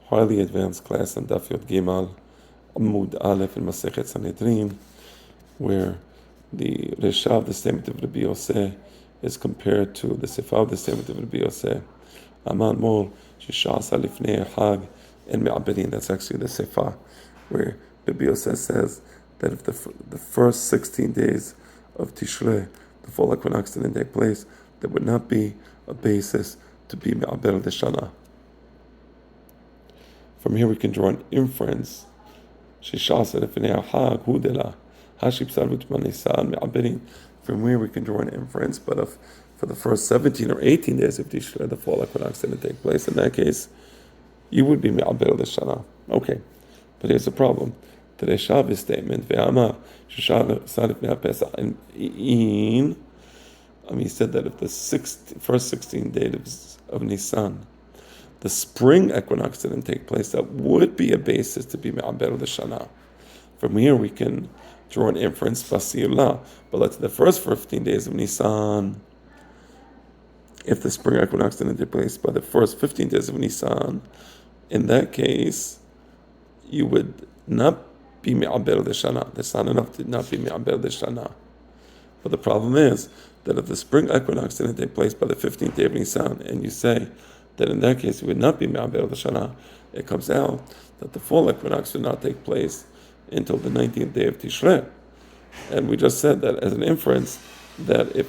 highly advanced class on Daf Yod Gimal, Amud Aleph in Masechet Sanhedrin, where the Reshav, the statement of Rabbi Yosef, is compared to the Sefav, the statement of Rabbi Yosef. Aman Mol, Shishasa Lifnei Hag, and Me'aberin. That's actually the Sefav, where Rabbi Yosef says that if the first 16 days of Tishrei, the fall equinox didn't take place, there would not be a basis to be Me'aber the Shana. From here we can draw an inference. From where we can draw an inference, but if for the first 17 or 18 days of Tishrei, the fall equinox didn't take place, in that case, you would be Me'aber the Shana. Okay, but here's the problem. The Reshav statement, he said that if the first 16 days of Nisan, the spring equinox didn't take place, that would be a basis to be Me'aber the Shana. From here we can draw an inference, Basirla. But let's the first 15 days of Nisan, if the spring equinox didn't take place by the first 15 days of Nisan, in that case, you would not be Me'aber the Shana. That's not enough to not be Me'aber the Shana. But the problem is that if the spring equinox didn't take place by the 15th day of Nisan, and you say that in that case it would not be Me'aber the Shana, it comes out that the fall equinox would not take place until the 19th day of Tishrei. And we just said that as an inference, that if,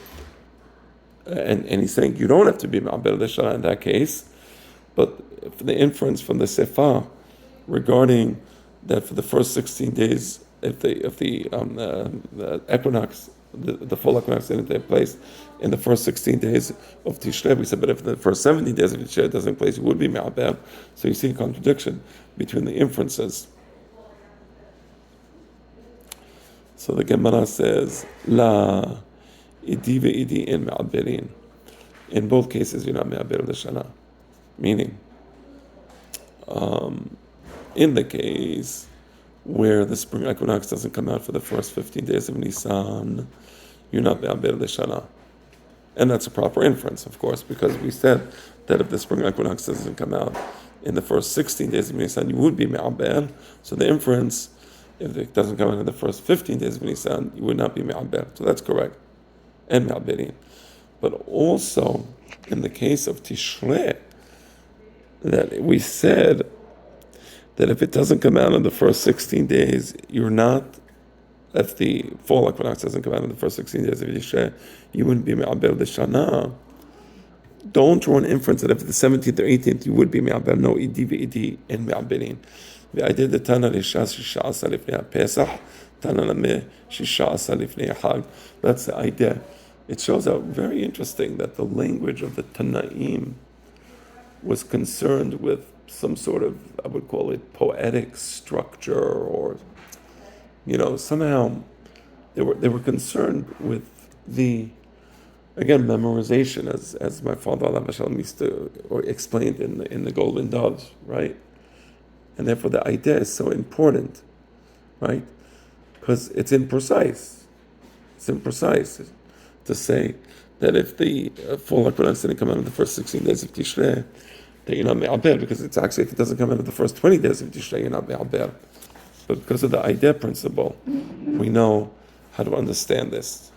and he's saying you don't have to be Me'aber the Shana in that case, but for the inference from the Sefa regarding that for the first 16 days, if the equinox, the full equinox didn't take place in the first 16 days of Tishrei, we said, but if the first 17 days of Tishrei doesn't take place, it would be Me'aber. So you see a contradiction between the inferences. So the Gemara says, La idi ve'idi in Me'aberin. In both cases, you're not Me'aber the Shana. Meaning, in the case where the spring equinox doesn't come out for the first 15 days of Nisan, you're not Me'aber the Shana. And that's a proper inference, of course, because we said that if the spring equinox doesn't come out in the first 16 days of Nisan, you would be Me'aber. So the inference, if it doesn't come out in the first 15 days of Nisan, you would not be Me'aber. So that's correct. And Me'aberin. But also, in the case of Tishrei, that we said that if it doesn't come out in the first 16 days, you're not, if the fall equinox doesn't come out in the first 16 days of Tishrei, you wouldn't be Me'aber the Shana. Don't draw an inference that if the 17th or 18th, you would be Me'aber. No, idi ve'idi in Me'aberin. The idea that Tana Rishas Shisha'asa Lifnei Pesach, Tana Lameh Shisha'asa Lifnei Hag. That's the idea. It shows out very interesting that the language of the Tanaim was concerned with some sort of, I would call it, poetic structure, or, somehow they were concerned with the, again, memorization, as my father Alav Hashem used to, or explained in the Golden Doves, right? And therefore the idea is so important, right? Because it's imprecise. It's imprecise to say that if the full equinox didn't come out in the first 16 days of Tishrei, that you're not Me'aber, because it's actually, if it doesn't come out in the first 20 days of Tishrei, you're not Me'aber. But because of the idea principle, we know how to understand this.